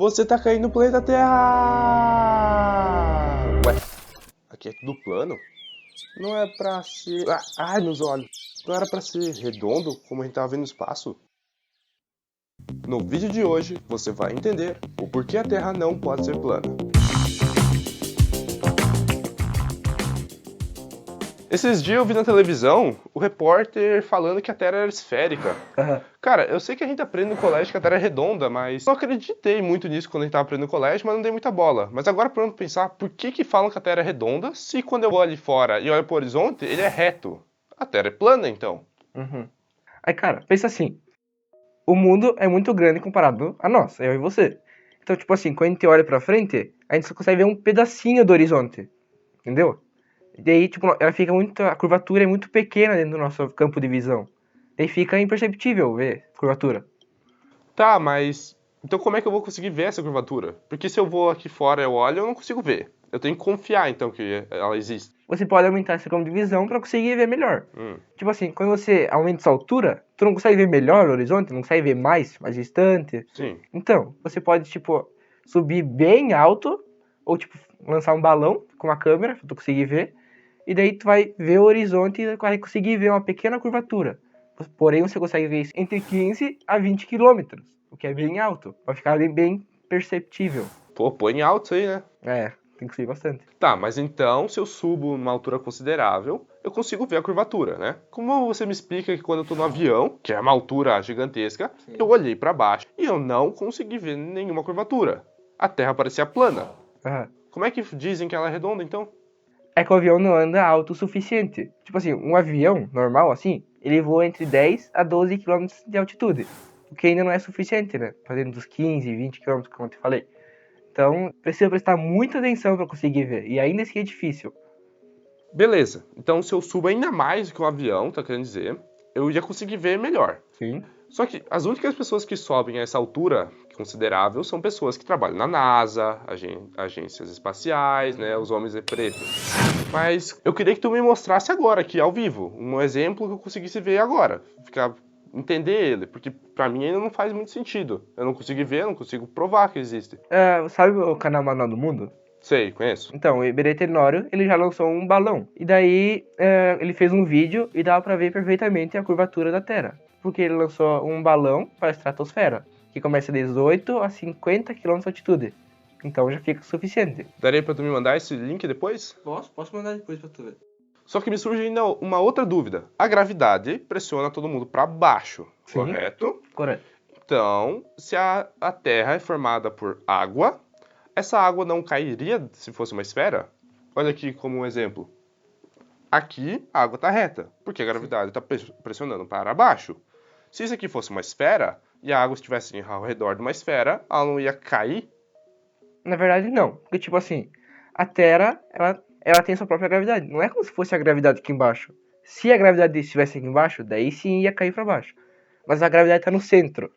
Você tá caindo no planeta Terra! Ué, aqui é tudo plano? Não é pra ser... ai, meus olhos! Não era pra ser redondo, como a gente tava vendo no espaço? No vídeo de hoje, você vai entender o porquê a Terra não pode ser plana. Esses dias eu vi na televisão o repórter falando que a Terra era esférica. Aham. Cara, eu sei que a gente aprende no colégio que a Terra é redonda, mas eu acreditei muito nisso quando a gente tava aprendendo no colégio, mas não dei muita bola. Mas agora parando pra pensar, por que falam que a Terra é redonda se quando eu vou ali fora e olho pro horizonte, ele é reto? A Terra é plana, então? Uhum. Aí, cara, pensa assim. O mundo é muito grande comparado a nós, eu e você. Então, tipo assim, quando a gente olha pra frente, a gente só consegue ver um pedacinho do horizonte. Entendeu? E daí, tipo, ela fica muito. A curvatura é muito pequena dentro do nosso campo de visão. Daí fica imperceptível ver curvatura. Tá, mas então como é que eu vou conseguir ver essa curvatura? Porque se eu vou aqui fora e eu olho, eu não consigo ver. Eu tenho que confiar, então, que ela existe. Você pode aumentar esse campo de visão pra conseguir ver melhor. Hum. Tipo assim, quando você aumenta sua altura, tu não consegue ver melhor o horizonte, não consegue ver mais distante. Sim. Então, você pode, tipo, subir bem alto, ou, tipo, lançar um balão com uma câmera, pra tu conseguir ver, e daí tu vai ver o horizonte e vai conseguir ver uma pequena curvatura. Porém, você consegue ver isso entre 15 a 20 quilômetros, o que é bem alto, vai ficar bem perceptível. Pô, põe alto aí, né? É, tem que subir bastante. Tá, mas então, se eu subo numa altura considerável, eu consigo ver a curvatura, né? Como você me explica que quando eu tô no avião, que é uma altura gigantesca, eu olhei pra baixo e eu não consegui ver nenhuma curvatura. A Terra parecia plana. Aham. Como é que dizem que ela é redonda, então? É que o avião não anda alto o suficiente. Tipo assim, um avião normal, assim, ele voa entre 10 a 12 quilômetros de altitude. O que ainda não é suficiente, né? Fazendo dos 15, 20 quilômetros, como eu te falei. Então, precisa prestar muita atenção para conseguir ver. E ainda assim é difícil. Beleza, então se eu subo ainda mais do que um avião, tá querendo dizer, eu ia conseguir ver melhor. Sim. Só que as únicas pessoas que sobem a essa altura considerável são pessoas que trabalham na NASA, agências espaciais, né, os homens é preto. Mas eu queria que tu me mostrasse agora, aqui ao vivo, um exemplo que eu conseguisse ver agora, entender ele, porque pra mim ainda não faz muito sentido. Eu não consigo ver, eu não consigo provar que existe. Sabe o canal Manual do Mundo? Sei, conheço. Então, o Iberê Tenório, ele já lançou um balão. E daí, ele fez um vídeo e dava pra ver perfeitamente a curvatura da Terra. Porque ele lançou um balão para a estratosfera, que começa de 18 a 50 km de altitude. Então já fica suficiente. Daria pra tu me mandar esse link depois? Posso mandar depois pra tu ver. Só que me surge ainda uma outra dúvida. A gravidade pressiona todo mundo para baixo, Sim. correto? Correto. Então, se a Terra é formada por água, essa água não cairia se fosse uma esfera? Olha aqui como um exemplo. Aqui a água está reta, porque a gravidade está pressionando para baixo. Se isso aqui fosse uma esfera e a água estivesse ao redor de uma esfera, ela não ia cair? Na verdade, não. Porque, tipo assim, a Terra, ela tem sua própria gravidade. Não é como se fosse a gravidade aqui embaixo. Se a gravidade estivesse aqui embaixo, daí sim ia cair para baixo. Mas a gravidade está no centro.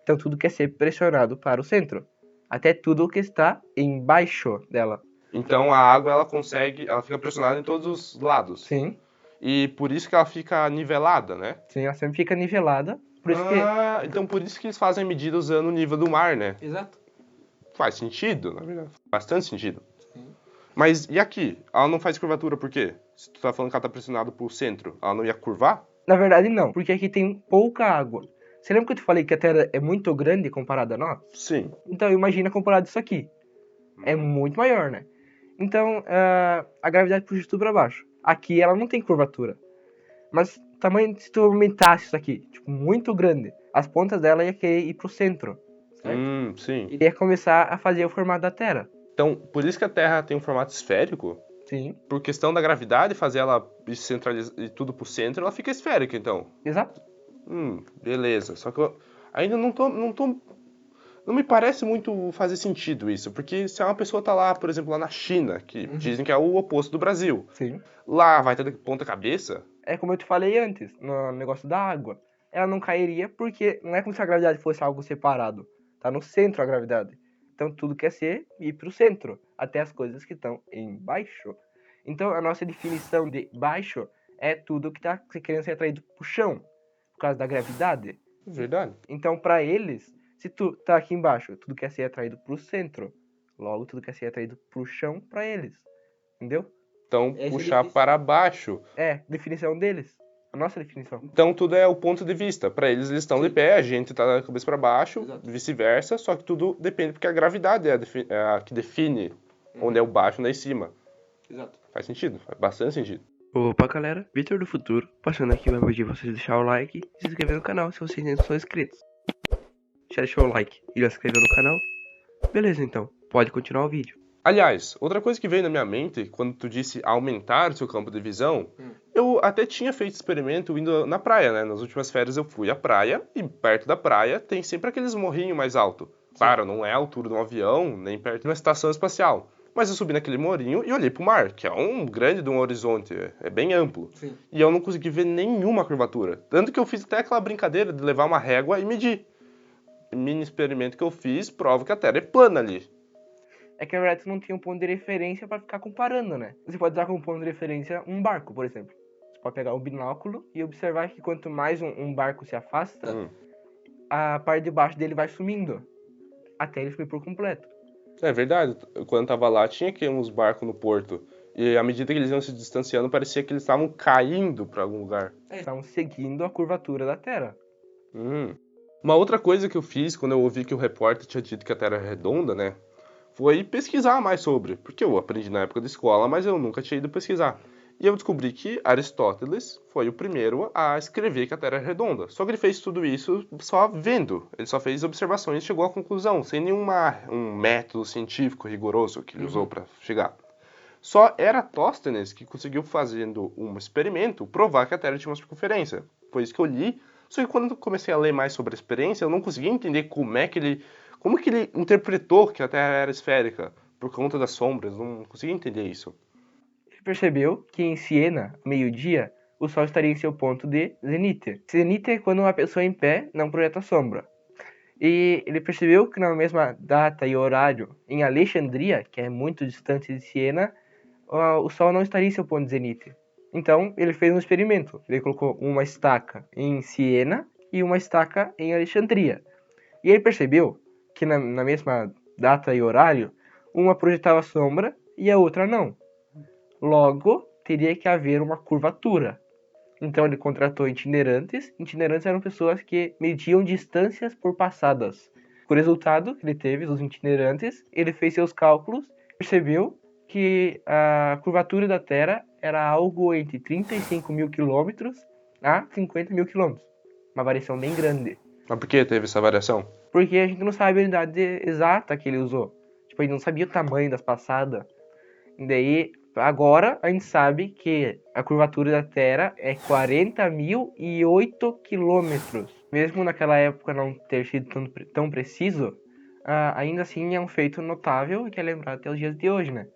Então tudo quer ser pressionado para o centro. Até tudo que está embaixo dela. Então a água ela fica pressionada em todos os lados. Sim, E por isso que ela fica nivelada, né? sim, ela sempre fica nivelada. Por isso que. Então por isso que eles fazem a medida usando o nível do mar, né? Exato. Faz sentido, na verdade. Bastante sentido. Mas e aqui? Ela não faz curvatura por quê? Se tu tá falando que ela tá pressionada pro centro, ela não ia curvar? Na verdade, não, porque aqui tem pouca água. Você lembra que eu te falei que a Terra é muito grande comparada a nós? Sim. Então imagina comparado a isso aqui. É muito maior, né? Então a gravidade puxa tudo para baixo. Aqui ela não tem curvatura. Mas tamanho, se tu aumentasse isso aqui, tipo, muito grande, as pontas dela ia querer ir pro centro. Certo? Sim. E ia começar a fazer o formato da Terra. Então, por isso que a Terra tem um formato esférico? Sim. Por questão da gravidade, fazer ela centralizar tudo pro centro, ela fica esférica, então. Exato. Beleza. Só que eu ainda não me parece muito fazer sentido isso, porque se uma pessoa tá lá, por exemplo, lá na China, que dizem que é o oposto do Brasil, Sim. lá vai estar de ponta cabeça? É como eu te falei antes, no negócio da água. Ela não cairia porque não é como se a gravidade fosse algo separado. Tá no centro a gravidade. Então tudo quer ser ir pro centro, até as coisas que estão embaixo. Então a nossa definição de baixo é tudo que tá querendo ser atraído pro chão, por causa da gravidade. Verdade. Então para eles, Se tu tá aqui embaixo, tudo quer ser atraído pro centro. Logo, tudo quer ser atraído pro chão pra eles. Entendeu? Então, Essa é puxar difícil. para baixo. É, definição deles. A nossa definição. Então, tudo é o ponto de vista. Para eles estão de Sim. pé, a gente tá da cabeça para baixo, Exato. vice-versa, só que tudo depende, porque a gravidade é a que define onde é o baixo e onde é em cima. Exato. Faz sentido, faz bastante sentido. Opa, galera, Vitor do Futuro, passando aqui vai pedir vocês deixar o like e se inscrever no canal se vocês ainda não são inscritos. Já deixou o like e já se inscreveu no canal? Beleza, então, pode continuar o vídeo. Aliás, outra coisa que veio na minha mente, quando tu disse aumentar o seu campo de visão, eu até tinha feito experimento indo na praia, né? Nas últimas férias eu fui à praia e perto da praia tem sempre aqueles morrinhos mais altos. Claro, não é a altura de um avião, nem perto de uma estação espacial. Mas eu subi naquele morinho e olhei pro mar, que é um grande de um horizonte, é bem amplo. Sim. E eu não consegui ver nenhuma curvatura. Tanto que eu fiz até aquela brincadeira de levar uma régua e medir. O mini experimento que eu fiz prova que a Terra é plana ali. É que na verdade tu não tem um ponto de referência pra ficar comparando, né? Você pode usar como ponto de referência um barco, por exemplo. Você pode pegar um binóculo e observar que quanto mais um barco se afasta, a parte de baixo dele vai sumindo, até ele sumir por completo. É verdade, quando eu tava lá tinha aqui uns barcos no porto. E à medida que eles iam se distanciando, parecia que eles estavam caindo pra algum lugar. Eles estavam seguindo a curvatura da Terra. Uma outra coisa que eu fiz quando eu ouvi que o repórter tinha dito que a Terra é redonda, né? Foi pesquisar mais sobre. Porque eu aprendi na época da escola, mas eu nunca tinha ido pesquisar. E eu descobri que Aristóteles foi o primeiro a escrever que a Terra é redonda. Só que ele fez tudo isso só vendo. Ele só fez observações e chegou à conclusão, sem nenhum método científico rigoroso que ele usou para chegar. Só Eratóstenes que conseguiu, fazendo um experimento, provar que a Terra tinha uma circunferência. Foi isso que eu li. Só que quando eu comecei a ler mais sobre a experiência, eu não conseguia entender como que ele interpretou que a Terra era esférica por conta das sombras. Não conseguia entender isso. Ele percebeu que em Siena, meio-dia, o Sol estaria em seu ponto de zenite. Zenite é quando uma pessoa em pé não projeta sombra. E ele percebeu que na mesma data e horário, em Alexandria, que é muito distante de Siena, o Sol não estaria em seu ponto de zenite. Então, ele fez um experimento. Ele colocou uma estaca em Siena e uma estaca em Alexandria. E ele percebeu que na mesma data e horário, uma projetava sombra e a outra não. Logo, teria que haver uma curvatura. Então, ele contratou itinerantes. Itinerantes eram pessoas que mediam distâncias por passadas. O resultado que ele teve dos itinerantes, ele fez seus cálculos, percebeu que a curvatura da Terra era algo entre 35 mil quilômetros a 50 mil quilômetros. Uma variação bem grande. Mas por que teve essa variação? Porque a gente não sabe a unidade exata que ele usou. Tipo, a gente não sabia o tamanho das passadas. E daí, agora, a gente sabe que a curvatura da Terra é 40.008 quilômetros. Mesmo naquela época não ter sido tão preciso, ainda assim é um feito notável e que é lembrado até os dias de hoje, né?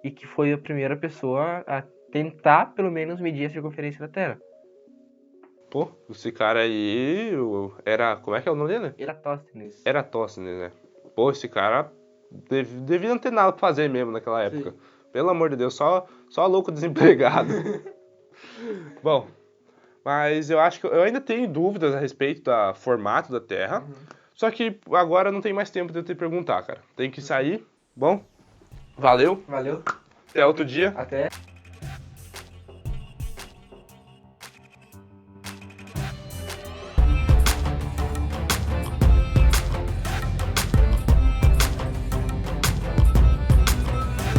E que foi a primeira pessoa a tentar, pelo menos, medir a circunferência da Terra. Pô, esse cara aí era... Como é que é o nome dele? Eratóstenes. Eratóstenes, né? Pô, esse cara devia não ter nada pra fazer mesmo naquela época. Sim. Pelo amor de Deus, só louco desempregado. Bom, mas eu acho que eu ainda tenho dúvidas a respeito do formato da Terra. Só que agora não tem mais tempo de eu te perguntar, cara. Tem que sair. Bom, valeu. Valeu. Até outro dia. Até.